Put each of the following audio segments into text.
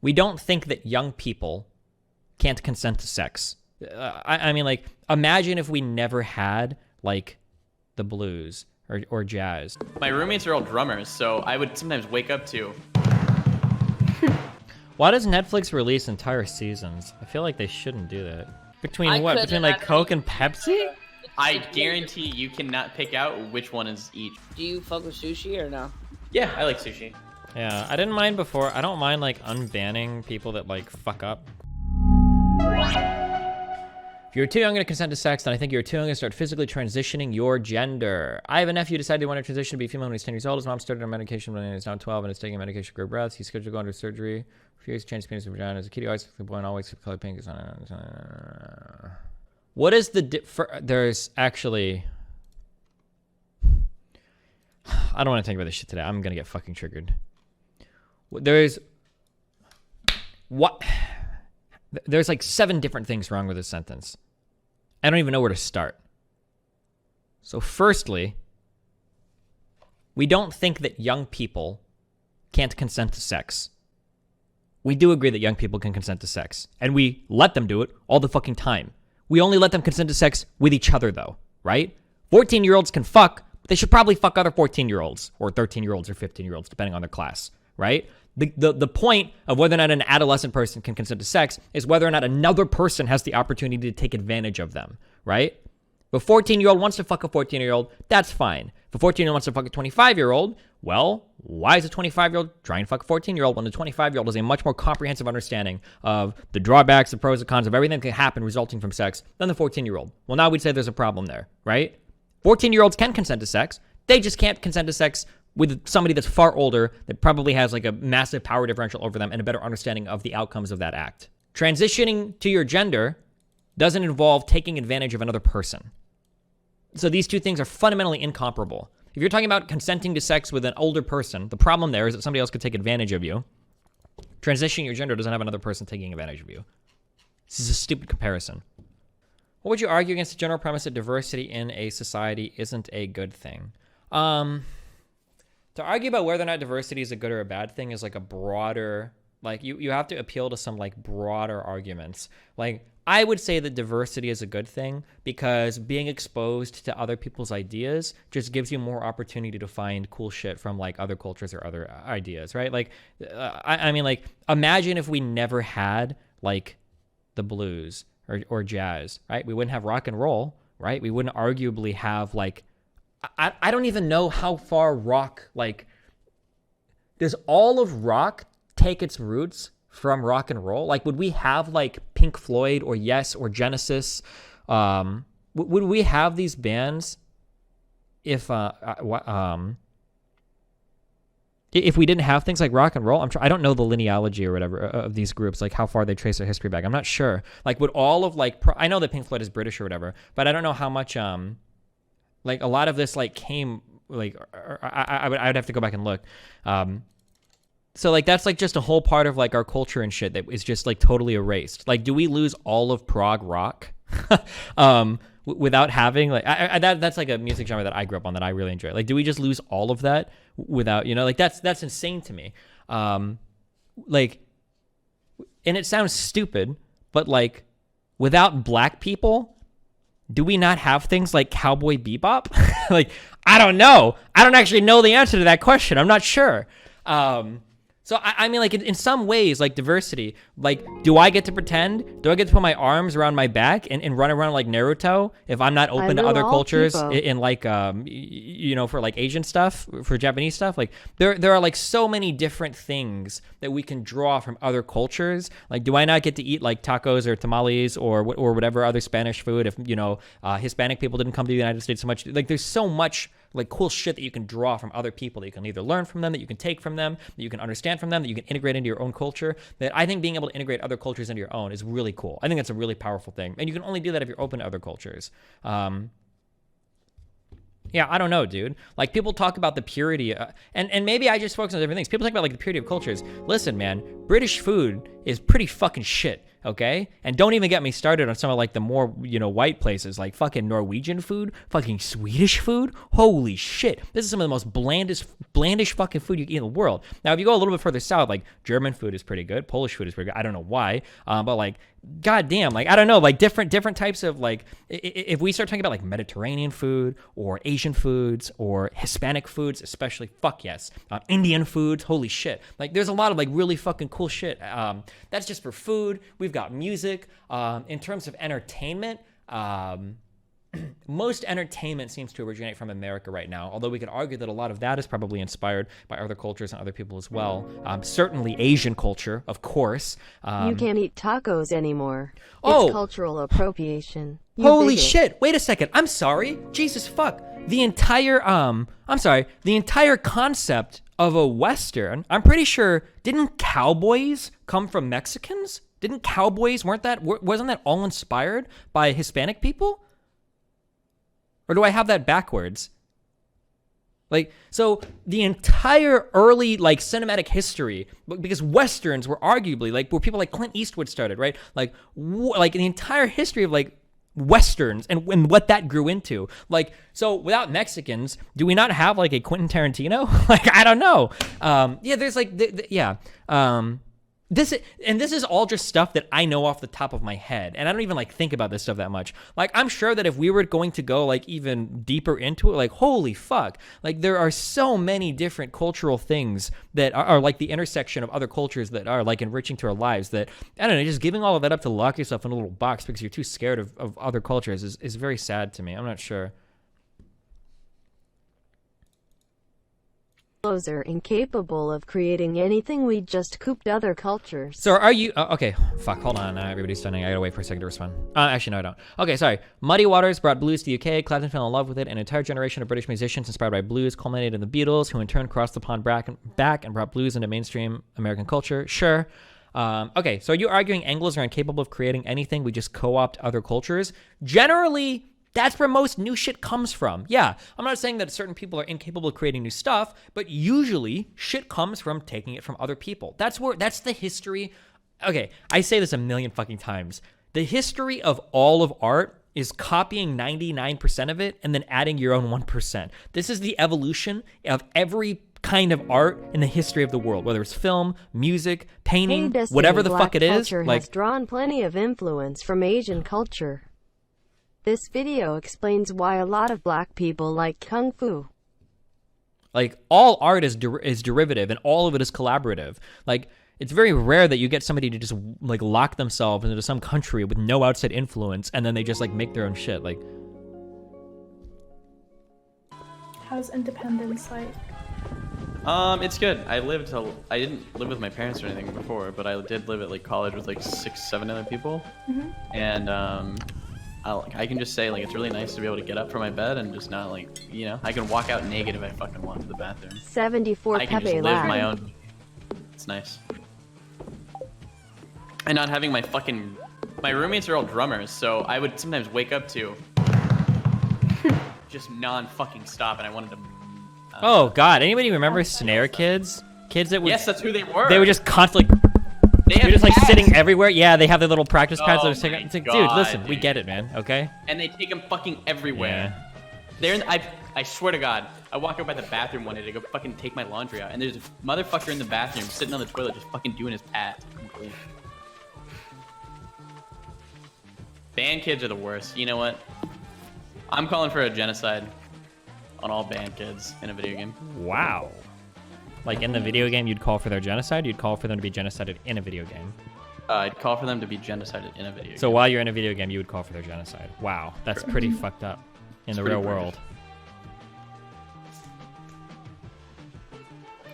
we don't think that young people can't consent to sex. I mean, like, imagine if we never had, like, the blues or jazz. My roommates are all drummers, so I would sometimes wake up to... Why does Netflix release entire seasons? I feel like they shouldn't do that. Between what? Between, like, Coke and Pepsi? I guarantee you cannot pick out which one is each. Do you fuck with sushi or no? Yeah, I like sushi. Yeah, I didn't mind before. I don't mind, like, unbanning people that, like, fuck up. If you're too young to consent to sex, then I think you're too young to start physically transitioning your gender. I have a nephew who decided he wanted to transition to be female when he's 10 years old. His mom started on medication when he's now 12 and is taking medication for breaths. He's scheduled to go under surgery. Refused to change his penis to vagina. As a kid, he always the boy and always color pink. What is the there's actually... I don't want to think about this shit today. I'm going to get fucking triggered. There's... What? There's like 7 different things wrong with this sentence. I don't even know where to start. So firstly, we don't think that young people can't consent to sex. We do agree that young people can consent to sex. And we let them do it all the fucking time. We only let them consent to sex with each other, though, right? 14-year-olds can fuck, but they should probably fuck other 14-year-olds or 13-year-olds or 15-year-olds, depending on their class, right? The point of whether or not an adolescent person can consent to sex is whether or not another person has the opportunity to take advantage of them, right? If a 14-year-old wants to fuck a 14-year-old, that's fine. If a 14-year-old wants to fuck a 25-year-old, well, why is a 25-year-old trying to fuck a 14-year-old when the 25-year-old has a much more comprehensive understanding of the drawbacks, the pros and cons of everything that can happen resulting from sex than the 14-year-old? Well, now we'd say there's a problem there, right? 14-year-olds can consent to sex. They just can't consent to sex with somebody that's far older that probably has like a massive power differential over them and a better understanding of the outcomes of that act. Transitioning to your gender doesn't involve taking advantage of another person. So these two things are fundamentally incomparable. If you're talking about consenting to sex with an older person, the problem there is that somebody else could take advantage of you. Transitioning your gender doesn't have another person taking advantage of you. This is a stupid comparison. What would you argue against the general premise that diversity in a society isn't a good thing? To argue about whether or not diversity is a good or a bad thing is like a broader, like you have to appeal to some like broader arguments. Like I would say that diversity is a good thing because being exposed to other people's ideas just gives you more opportunity to find cool shit from like other cultures or other ideas, right? Like, I mean, like imagine if we never had like the blues or jazz, right? We wouldn't have rock and roll, right? We wouldn't arguably have like, I don't even know how far rock, like, does all of rock take its roots from rock and roll? Like, would we have, like, Pink Floyd or Yes or Genesis? Would we have these bands if we didn't have things like rock and roll? I don't know the linealogy or whatever of these groups, like how far they trace their history back. I'm not sure. Like, would all of, like, I know that Pink Floyd is British or whatever, but I don't know how much... like a lot of this like came like I would have to go back and look. So like that's like just a whole part of like our culture and shit that is just like totally erased. Like, do we lose all of prog rock without having like that's like a music genre that I grew up on that I really enjoy. Like, do we just lose all of that without, you know, like that's insane to me. Like, and it sounds stupid, but like without black people, do we not have things like Cowboy Bebop? Like, I don't know. I don't actually know the answer to that question. I'm not sure. So, I mean, like, in some ways, like, diversity, like, do I get to pretend? Do I get to put my arms around my back and run around like Naruto if I'm not open to other cultures in like, you know, for, like, Asian stuff, for Japanese stuff? Like, there are, like, so many different things that we can draw from other cultures. Like, do I not get to eat, like, tacos or tamales or whatever other Spanish food if, you know, Hispanic people didn't come to the United States so much? Like, there's so much like cool shit that you can draw from other people, that you can either learn from them, that you can take from them, that you can understand from them, that you can integrate into your own culture. That I think being able to integrate other cultures into your own is really cool. I think that's a really powerful thing. And you can only do that if you're open to other cultures. Yeah, I don't know, dude. Like, people talk about the purity, and maybe I just focus on different things. People talk about, like, the purity of cultures. Listen, man, British food is pretty fucking shit. Okay, and don't even get me started on some of like the more white places, like fucking Norwegian food, fucking Swedish food. Holy shit, this is some of the most blandish fucking food you can eat in the world. Now, if you go a little bit further south, like German food is pretty good, Polish food is pretty good. I don't know why, but like, goddamn, like I don't know, like different types of like, if we start talking about like Mediterranean food or Asian foods or Hispanic foods, especially, fuck yes, Indian foods. Holy shit, like there's a lot of like really fucking cool shit. That's just for food. We've got music. In terms of entertainment, most entertainment seems to originate from America right now, although we could argue that a lot of that is probably inspired by other cultures and other people as well. Certainly Asian culture, of course. You can't eat tacos anymore. Oh! It's cultural appropriation. You Holy bigot. shit, wait a second, I'm sorry, Jesus fuck. The entire concept of a Western, I'm pretty sure, didn't cowboys come from Mexicans? Didn't cowboys, wasn't that all inspired by Hispanic people? Or do I have that backwards? Like, so the entire early, like, cinematic history, because Westerns were arguably, like, where people like Clint Eastwood started, right? Like the entire history of, like, Westerns and what that grew into. Like, so without Mexicans, do we not have, like, a Quentin Tarantino? Like, I don't know. Yeah, there's, like, This is all just stuff that I know off the top of my head, and I don't even like think about this stuff that much. Like, I'm sure that if we were going to go like even deeper into it, like, holy fuck, like there are so many different cultural things that are like the intersection of other cultures that are like enriching to our lives, that I don't know, just giving all of that up to lock yourself in a little box because you're too scared of other cultures is very sad to me. I'm not sure. Are incapable of creating anything. We just cooped other cultures. So are you okay, fuck, hold on, everybody's stunning. I gotta wait for a second to respond. Actually, no, I don't. Okay, sorry. Muddy Waters brought blues to the UK. Clapton fell in love with it. An entire generation of British musicians inspired by blues culminated in the Beatles, who in turn crossed the pond back and brought blues into mainstream American culture. Sure. Okay, so are you arguing Anglos are incapable of creating anything? We just co-opt other cultures? Generally, that's where most new shit comes from. Yeah, I'm not saying that certain people are incapable of creating new stuff, but usually shit comes from taking it from other people. That's the history. Okay, I say this a million fucking times. The history of all of art is copying 99% of it and then adding your own 1%. This is the evolution of every kind of art in the history of the world, whether it's film, music, painting, whatever the fuck it is. Culture has drawn plenty of influence from Asian culture. This video explains why a lot of black people like Kung Fu. Like, all art is derivative and all of it is collaborative. Like, it's very rare that you get somebody to just, like, lock themselves into some country with no outside influence and then they just, like, make their own shit. Like, how's independence like? It's good. I didn't live with my parents or anything before, but I did live at, like, college with, like, 6-7 other people. Mm-hmm. And, I can just say, like, it's really nice to be able to get up from my bed and just not, like, I can walk out naked if I fucking want to the bathroom. 74 I can just live my own. It's nice. And not having my roommates are all drummers, so I would sometimes wake up to just non-fucking stop, and I wanted to. Oh God! Anybody remember Snare Kids? Kids that would. Yes, that's who they were. They were just constantly. They're just like sitting everywhere. Yeah, they have their little practice pads. Oh It's like, dude, listen, we get it, man. Okay. And they take them fucking everywhere. Yeah. I swear to God, I walk up by the bathroom one day to go fucking take my laundry out, and there's a motherfucker in the bathroom sitting on the toilet just fucking doing his pad. Band kids are the worst. You know what? I'm calling for a genocide on all band kids in a video game. Wow. Like, in the video game, you'd call for their genocide? You'd call for them to be genocided in a video game? I'd call for them to be genocided in a video game. So while you're in a video game, you would call for their genocide. Wow, that's pretty fucked up in the real world.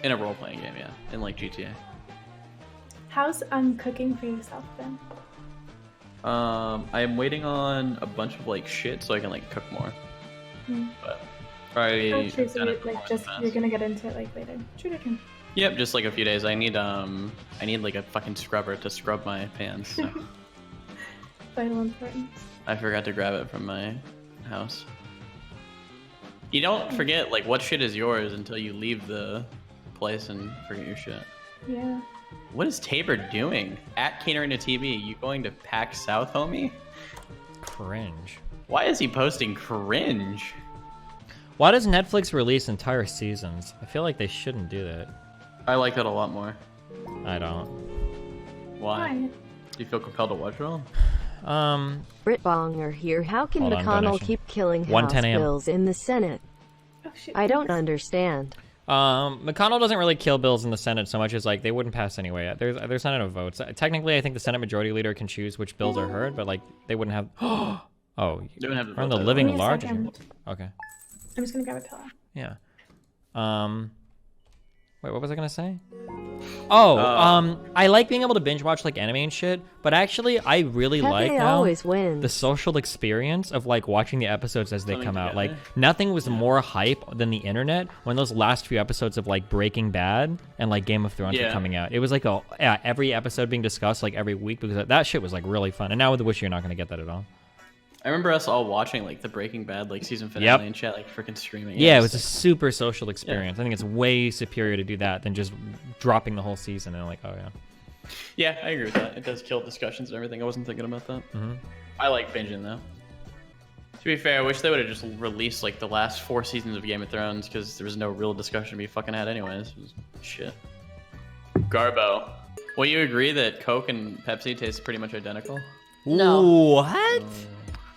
In a role-playing game, yeah. In, like, GTA. How's cooking for yourself then? I'm waiting on a bunch of, like, shit so I can, like, cook more. But probably oh, true, so you're gonna get into it, like, later. True. Yep, just like a few days. I need like a fucking scrubber to scrub my pans. So. Vital importance. I forgot to grab it from my house. You don't forget like what shit is yours until you leave the place and forget your shit. Yeah. What is Tabor doing? At Catering to TV, you going to PAX South, homie? Cringe. Why is he posting cringe? Why does Netflix release entire seasons? I feel like they shouldn't do that. I like that a lot more. I don't. Why? Why? Do you feel compelled to watch it all? Britbonger here. How can Hold on, McConnell donation. keep killing 1:10 House a.m. bills in the Senate? Oh shit. I don't understand. McConnell doesn't really kill bills in the Senate so much as like they wouldn't pass anyway. There's not enough votes. Technically, I think the Senate Majority Leader can choose which bills are heard, but like they wouldn't have. Oh, They wouldn't have the are in the vote. living Give me a large. second. Okay. I'm just gonna grab a pillow. Yeah. Wait, what was I gonna say? Oh, I like being able to binge watch like anime and shit, but actually I really Pepe like now always wins. the social experience of like watching the episodes as they Coming come out. together. Like nothing was more hype than the internet when those last few episodes of like Breaking Bad and like Game of Thrones were Yeah. coming out. It was like every episode being discussed like every week because that shit was like really fun. And now with The Wish, you're not gonna get that at all. I remember us all watching like the Breaking Bad like season finale Yep. and chat, like freaking streaming. Yeah, it was a super social experience. I think it's way superior to do that than just dropping the whole season and like, oh yeah. Yeah, I agree with that. It does kill discussions and everything. I wasn't thinking about that. Mhm. I like binging though. To be fair, I wish they would have just released like the last 4 seasons of Game of Thrones because there was no real discussion to be fucking had anyways. It was shit. Garbo. Will you agree that Coke and Pepsi taste pretty much identical? No. What?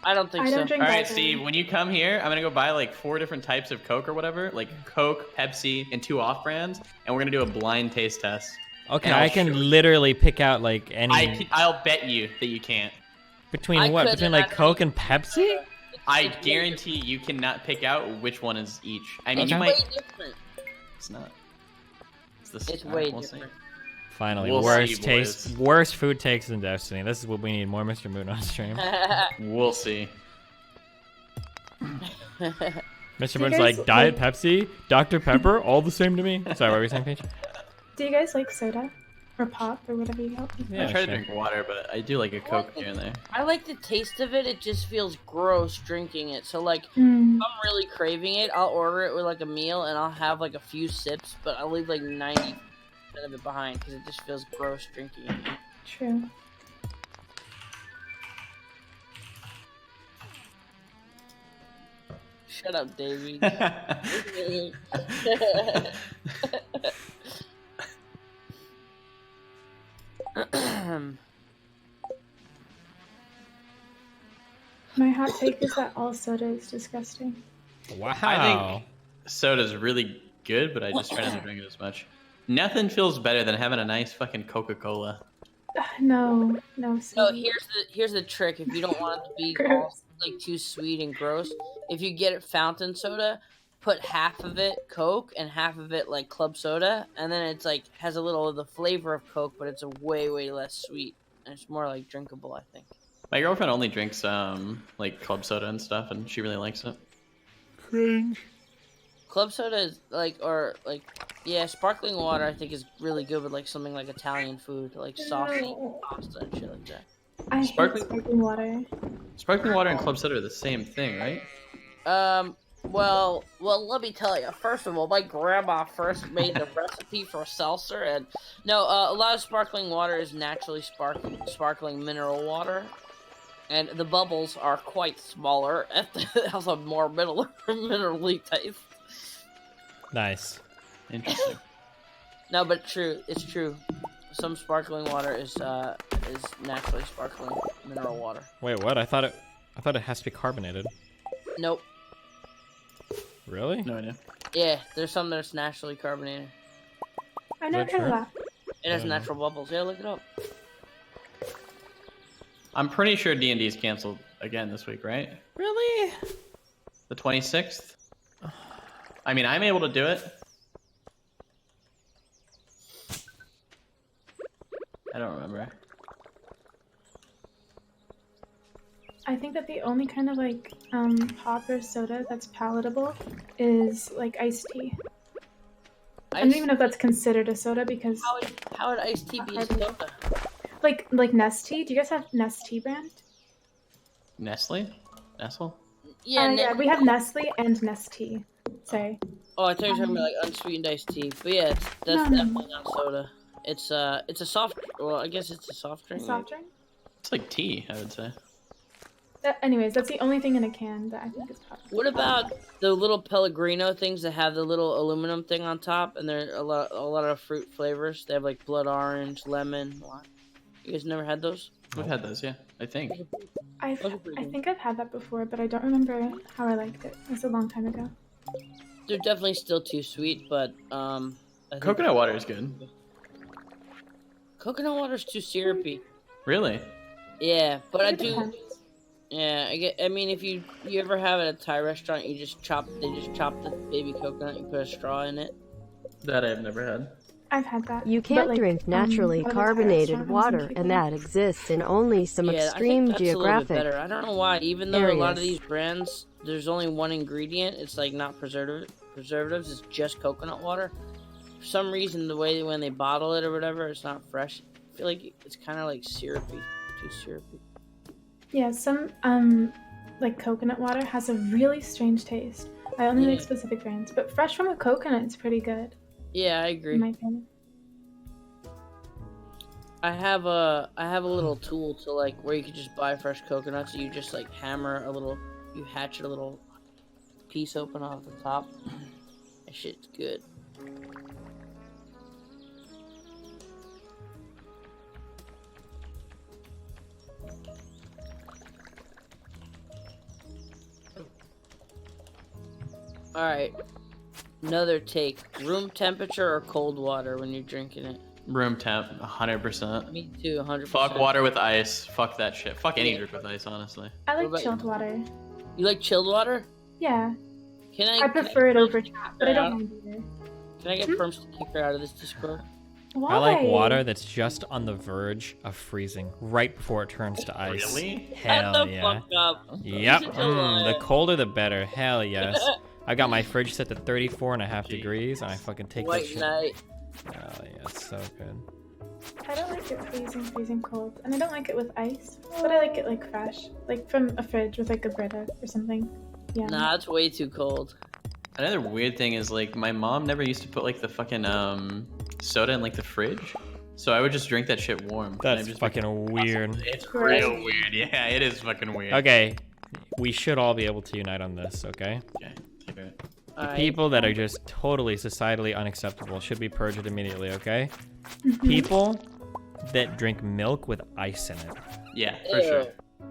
I don't think I so. don't drink All right, either. Steve, when you come here, I'm gonna go buy like 4 different types of Coke or whatever, like Coke, Pepsi, and 2 off-brands, and we're gonna do a blind taste test. Okay, And I'll I can show you. literally pick out like any I'll bet you that you can't. between I what? couldn't, Between like I Coke and Pepsi? I guarantee you cannot pick out which one is each. I mean, It's you way might. different. It's not. It's the. It's all right, way we'll see. different. Finally, We'll worst see, taste, boys. worst food takes in Destiny. This is what we need. More Mr. Moon on stream. We'll see. Mr. you Moon's guys like Diet like- Pepsi, Dr. Pepper, all the same to me. Sorry, what were you saying, Paige? Do you guys like soda? Or pop or whatever you call it? Yeah, I try sure. to drink water, but I do like a Coke here and there. I like the taste of it. It just feels gross drinking it. So like, Mm. if I'm really craving it, I'll order it with like a meal and I'll have like a few sips, but I'll leave like 90% of it behind because it just feels gross drinking it. True. Shut up, Davey. My hot take is that all soda is disgusting. Wow. I think soda's really good, but I just try not to drink it as much. Nothing feels better than having a nice fucking Coca-Cola. No, no. So sweetie. here's the trick. If you don't want it to be all, Gross. like too sweet and gross, if you get it fountain soda, put half of it Coke and half of it like club soda, and then it's like has a little of the flavor of Coke, but it's a way less sweet and it's more like drinkable, I think. My girlfriend only drinks like club soda and stuff, and she really likes it. Cringe. Club soda is yeah, sparkling water I think is really good with like something like Italian food, like saucy No. pasta and shit like that. I hate Sparkling- sparkling water. Sparkling water and club soda are the same thing, right? Well, let me tell you. First of all, my grandma first made the recipe for seltzer, and no, a lot of sparkling water is naturally sparkling mineral water, and the bubbles are quite smaller. It has a more minerally taste. Nice. Interesting. No, but it's true. Some sparkling water is naturally sparkling mineral water. Wait, what? I thought it has to be carbonated. Nope. Really? No idea. Yeah, there's some that's naturally carbonated. I never that heard of true? that. It has don't know. natural bubbles. Yeah, look it up. I'm pretty sure D&D is canceled again this week, right? Really? The 26th? I mean, I'm able to do it. I don't remember. I think that the only kind of like pop or soda that's palatable is like iced tea. I don't even know if that's considered a soda because How would iced tea be a soda? like Nestea. Do you guys have Nestea brand? Nestle? Nestle? Yeah, Yeah, we have Nestle and Nestea. Sorry. Oh, I thought you were talking about like unsweetened iced tea. But yeah, that's No. definitely not soda. It's a soft. Well, I guess it's a soft drink. Soft drink? It's like tea, I would say. Anyways, that's the only thing in a can that I think is popular. What about the little Pellegrino things that have the little aluminum thing on top, and they're a lot of fruit flavors. They have like blood orange, lemon. Lime. You guys never had those? I've had those, yeah. I think. I think I've had that before, but I don't remember how I liked it. It was a long time ago. They're definitely still too sweet, but I think Coconut water is good. coconut water's too syrupy. Really? Yeah, but I It do. depends. Yeah, I mean, if you ever have it at a Thai restaurant, they just chop the baby coconut, you put a straw in it. That I've never had. I've had that. You but, can't like, drink naturally other Thai carbonated restaurants water, and and that exists in only some Yeah, extreme I think that's a little bit geographic better. I don't know why. Even though a lot of areas. these brands, there's only one ingredient. It's like not preservatives. It's just coconut water. For some reason, the way when they bottle it or whatever, it's not fresh. I feel like it's kind of like syrupy, too syrupy. Yeah, some like coconut water has a really strange taste. I only like Yeah. specific brands, but fresh from a coconut is pretty good, Yeah, I in agree. my opinion. I have a little tool to like where you can just buy fresh coconuts. You just like you hatchet a little piece open off the top. That shit's good. All right, another take: room temperature or cold water when you're drinking it. Room temp, 100%. Me too, 100%. Fuck water with ice. Fuck that shit. Fuck any drink with ice, honestly. I What like about chilled you? water. You like chilled water? Yeah, Can I prefer it over tap, but I her out? don't mind either. Can I get perms to kick her out of this Discord? Why? I like water that's just on the verge of freezing, right before it turns to ice. Really? Hell Shut the yeah. fuck up. Yep. Listen to The it. colder the better. Hell yes. I got my fridge set to 34.5 degrees, and I fucking take that White shit. night. Hell yeah, it's so good. I don't like it freezing cold, and I don't like it with ice, but I like it like fresh, like from a fridge with like a Brita or something. Yeah. Nah, it's way too cold. Another weird thing is like my mom never used to put like the fucking soda in like the fridge, so I would just drink that shit warm. and That's I'd just fucking weird. It's Gross. real weird. Yeah, it is fucking weird. Okay, we should all be able to unite on this, okay? Okay. Keep it. Alright. People that are just totally societally unacceptable should be purged immediately, okay? People that drink milk with ice in it. Yeah, for Ew. sure.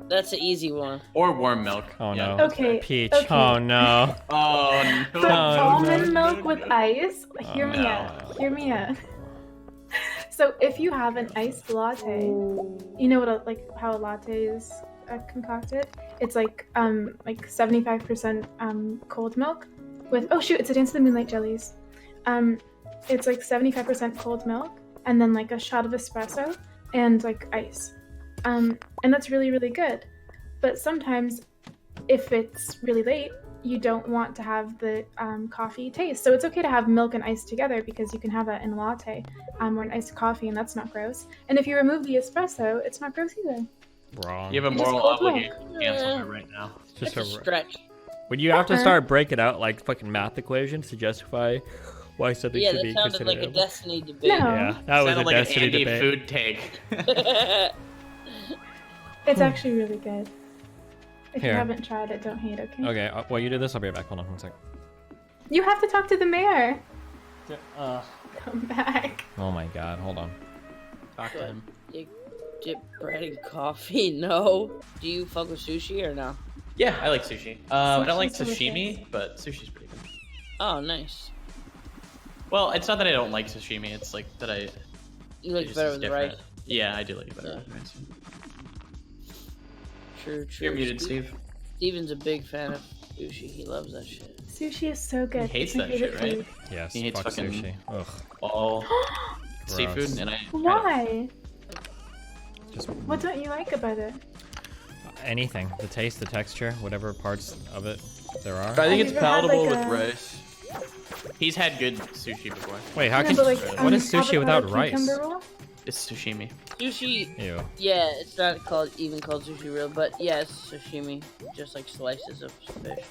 That's an easy one. Or warm milk. Oh Yeah. no. Okay. Peach, okay. oh no. Oh no. For no, almond no, milk with no. ice, hear me no. out. Hear me out. So if you have an iced latte, you know what how a latte is concocted? It's like 75% cold milk with it's a Dance of the Moonlight jellies. It's like 75% cold milk and then like a shot of espresso and like ice. And that's really, really good. But sometimes if it's really late, you don't want to have the coffee taste. So it's okay to have milk and ice together because you can have that in a latte or an iced coffee, and that's not gross. And if you remove the espresso, it's not gross either. Wrong. You have a Just moral cold milk. obligation to cancel it right now. It's just That's a a stretch. Would you have to Uh-uh. start breaking out like fucking math equations to justify why something Yeah, should that be sounded considered like a edible? Destiny debate. No. Yeah, that was a Sounded like an destiny Andy debate. food take. It's actually really good. If Here. you haven't tried it, don't hate, okay? Okay, while you do this, I'll be right back. Hold on one sec. You have to talk to the mayor. Come back. Oh my god, hold on. Talk to him. You dip bread and coffee? No. Do you fuck with sushi or no? Yeah, I like sushi. I don't like Sushi's sashimi, but sushi's pretty good. Oh, nice. Well, it's not that I don't like sashimi. It's like that You like it's it better just with different. rice. Yeah, I do like it better Yeah. with rice. True. You're muted, Steve. Steven's a big fan of sushi. He loves that shit. Sushi is so good. He hates It's my that shit, favorite right? food. Yes, He hates fuck fucking- sushi. Ugh. All seafood, and I Why? Just What don't you like about it? anything. The taste, the texture, whatever parts of it there are. I think Have it's you ever had, palatable like, with a- rice. He's had good sushi before. Wait, how No, can but, like, what is sushi avocado without rice? cucumber roll? It's sashimi. Sushi, Ew. yeah, it's not called sushi real, but yeah, it's sashimi, just like slices of fish.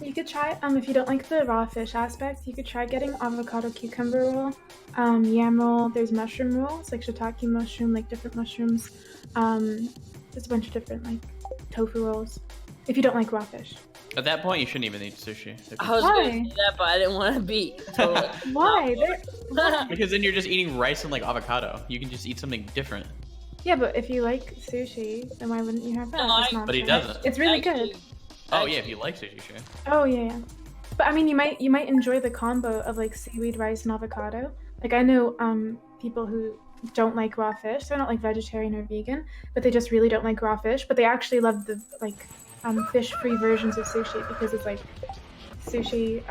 You could try, if you don't like the raw fish aspect, you could try getting avocado cucumber roll, yam roll. There's mushroom rolls, like shiitake mushroom, like different mushrooms. There's a bunch of different, like, tofu rolls. If you don't like raw fish. At that point, you shouldn't even eat sushi. I was Why? gonna say that, but I didn't want to be totally. Why? Because then you're just eating rice and like avocado. You can just eat something different. Yeah, but if you like sushi, then why wouldn't you have that? No, as an But he option? doesn't. It's really Actually- good. Oh yeah, if you like sushi, sure. Oh yeah. But I mean, you might enjoy the combo of like seaweed, rice, and avocado. Like I know people who don't like raw fish. They're not like vegetarian or vegan, but they just really don't like raw fish. But they actually love the like fish-free versions of sushi because it's like sushi,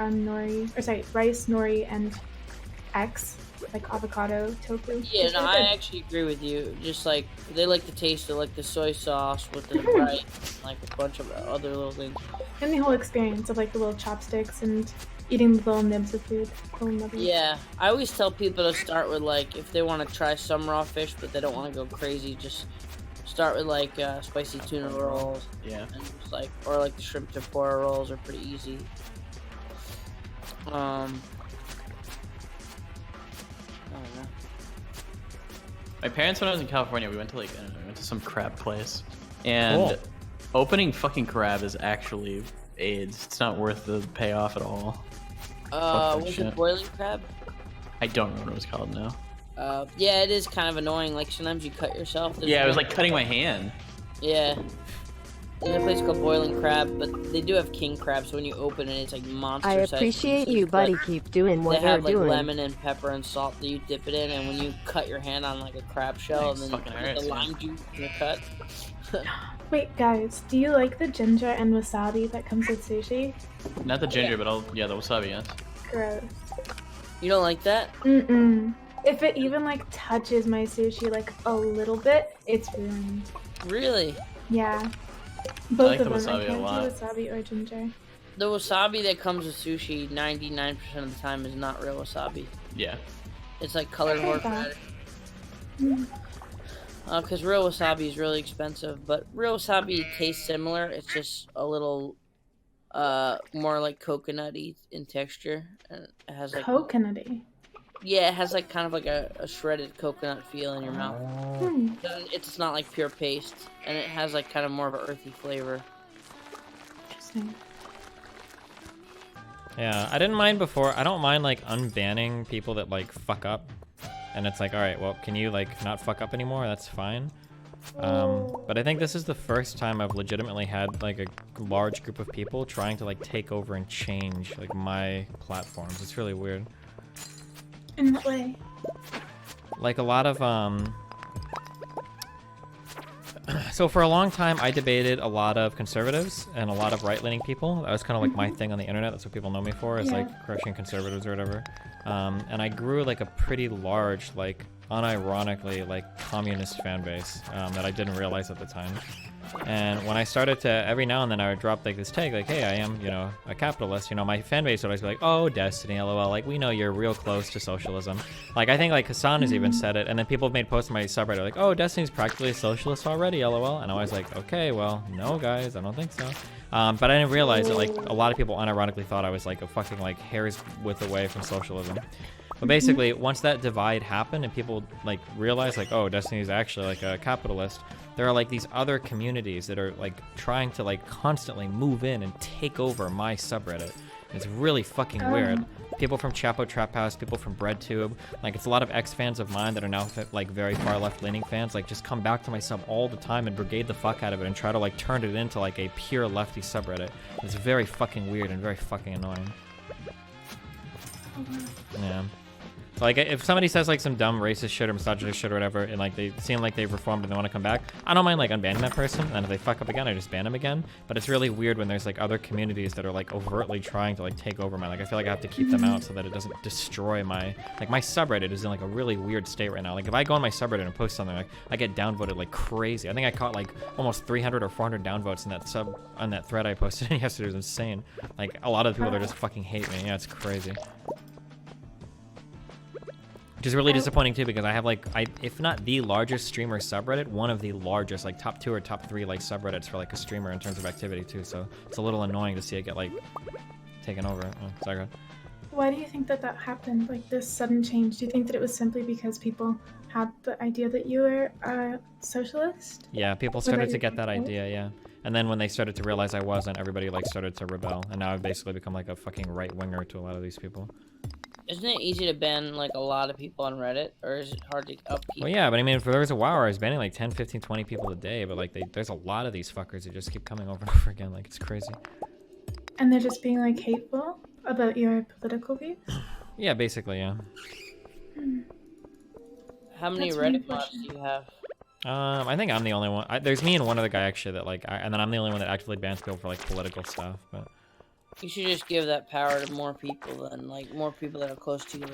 rice, nori, and eggs, like avocado, tofu. Yeah, It's no, really I good. actually agree with you. Just like they like the taste of like the soy sauce with the Mhm. rice, and, like a bunch of other little things. And the whole experience of like the little chopsticks and eating the little nibs of food. Little nibbles. Yeah, I always tell people to start with like if they want to try some raw fish but they don't want to go crazy, just start with like spicy tuna rolls Yeah. and just like or like the shrimp tempura rolls are pretty easy. I don't know. My parents, when I was in California, we went to like I don't know, we went to some crab place, and Cool. opening fucking crab is actually AIDS. It's not worth the payoff at all. Fuck that Was shit. it boiling crab? I don't remember what it was called now. Yeah, it is kind of annoying. Like sometimes you cut yourself. There's Yeah, it was one- like cutting my hand. Yeah. There's a place called Boiling Crab, but they do have king crab, so when you open it, it's like monster I size appreciate pieces, you, but buddy. Keep doing They what you're have like doing. lemon and pepper and salt that you dip it in, and when you cut your hand on like a crab shell, Thanks, and then fucking you put hurts, the yeah. lime juice in the cut. Wait, guys, do you like the ginger and wasabi that comes with sushi? Not the ginger, but the wasabi, yes. Gross. You don't like that? Mm-mm. If it even like touches my sushi like a little bit, it's ruined. Really? Yeah. Both like of the them. I wasabi a can't lot. do wasabi or ginger. The wasabi that comes with sushi, 99% of the time is not real wasabi. Yeah. It's like colored Okay, horseradish. Mm. Because real wasabi is really expensive, but real wasabi tastes similar. It's just a little more like coconutty in texture, and it has like Coconutty. yeah, it has like kind of like a shredded coconut feel in your mouth. Hmm. It's not like pure paste, and it has like kind of more of an earthy flavor. Interesting. Yeah, I didn't mind before. I don't mind like unbanning people that like fuck up, and it's like, all right, well, can you like not fuck up anymore? That's fine. But I think this is the first time I've legitimately had like a large group of people trying to like take over and change like my platforms. It's really weird. In what way? Like a lot of so for a long time I debated a lot of conservatives and a lot of right-leaning people. That was kind of like my thing on the internet. That's what people know me for, is Yeah. like crushing conservatives or whatever. And I grew like a pretty large, like unironically like communist fan base that I didn't realize at the time. And when I started to, every now and then I would drop like this tag, like, hey, I am, you know, a capitalist. You know, my fan base would always be like, oh, Destiny, lol. Like, we know you're real close to socialism. Like, I think like Hassan has even said it. And then people have made posts on my subreddit like, oh, Destiny's practically a socialist already, lol. And I was like, okay, well, no, guys, I don't think so. But I didn't realize that like a lot of people unironically thought I was like a fucking like hair's width away from socialism. But basically, once that divide happened and people like realized like, oh, Destiny's actually like a capitalist, there are like these other communities that are like trying to like constantly move in and take over my subreddit. It's really fucking weird. People from Chapo Trap House, people from BreadTube, like it's a lot of ex-fans of mine that are now like very far left-leaning fans, like just come back to my sub all the time and brigade the fuck out of it and try to like turn it into like a pure lefty subreddit. It's very fucking weird and very fucking annoying. Yeah. Like, if somebody says, like, some dumb racist shit or misogynist shit or whatever, and, like, they seem like they've reformed and they want to come back, I don't mind, like, unbanning that person, and if they fuck up again, I just ban them again. But it's really weird when there's, like, other communities that are, like, overtly trying to, like, take over my, like, I feel like I have to keep them out so that it doesn't destroy my, like, my subreddit is in, like, a really weird state right now. Like, if I go on my subreddit and post something, like, I get downvoted like crazy. I think I caught, like, almost 300 or 400 downvotes in that on that thread I posted yesterday. It was insane. Like, a lot of the people there just fucking hate me. Yeah, it's crazy. which is really disappointing too, because I have like, if not the largest streamer subreddit, one of the largest, like top 2 or top 3 like subreddits for like a streamer in terms of activity too. So it's a little annoying to see it get like taken over. Oh, sorry. Go ahead. Why do you think that happened? Like this sudden change? Do you think that it was simply because people had the idea that you were a socialist? Yeah, people started to get that idea, yeah. And then when they started to realize I wasn't, everybody like started to rebel. And now I've basically become like a fucking right-winger to a lot of these people. Isn't it easy to ban like a lot of people on Reddit, or is it hard to upkeep? Well, yeah, but I mean, there was a while where I was banning like 10, 15, 20 people a day, but like there's a lot of these fuckers that just keep coming over and over again, like it's crazy. And they're just being like hateful about your political views? Yeah, basically, yeah. How many That's really Reddit mods do you have? I think I'm the only one. There's me and one other guy actually that like, and then I'm the only one that actively bans people for like political stuff, but. You should just give that power to more people than like more people that are close to you.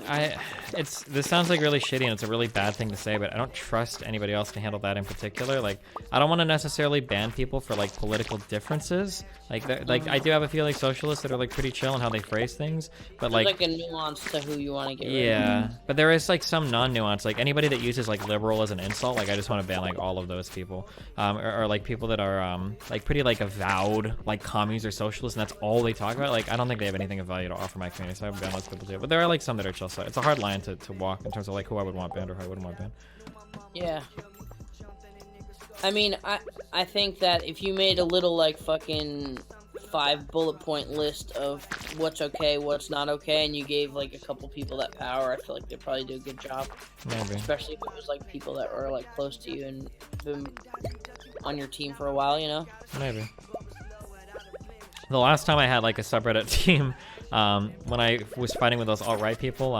Like, This sounds like really shitty and it's a really bad thing to say, but I don't trust anybody else to handle that in particular. Like, I don't want to necessarily ban people for like political differences. Like I do have a few like socialists that are like pretty chill in how they phrase things, but there's like a nuance to who you want to get rid of. Yeah, but there is like some non-nuance. Like anybody that uses like liberal as an insult, like I just want to ban like all of those people, or like people that are like pretty like avowed like commies or socialists, and that's all they talk about. Like I don't think they have anything of value to offer my community, so I would ban those people too. But there are like some that are chill, so it's a hard line to walk in terms of like who I would want banned or who I wouldn't want banned. Yeah. I mean, I think that if you made a little like fucking 5 bullet point list of what's okay, what's not okay, and you gave like a couple people that power, I feel like they'd probably do a good job. Maybe. Especially if it was like people that were like close to you and been on your team for a while, you know? Maybe. The last time I had like a subreddit team, when I was fighting with those alt-right people,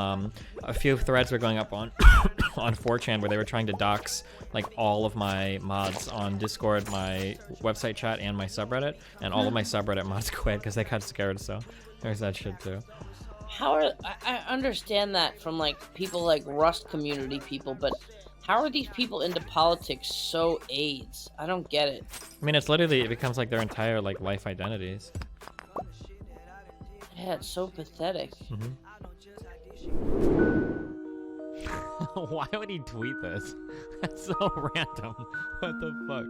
a few threads were going up on on 4chan where they were trying to dox like all of my mods on Discord, my website chat, and my subreddit, and all of my subreddit mods quit because they got scared. So there's that shit too. I understand that from like people like Rust community people, but how are these people into politics so AIDS? I don't get it. I mean, it's literally, it becomes like their entire like life identities. Yeah, it's so pathetic. Why would he tweet this? That's so random. What the fuck?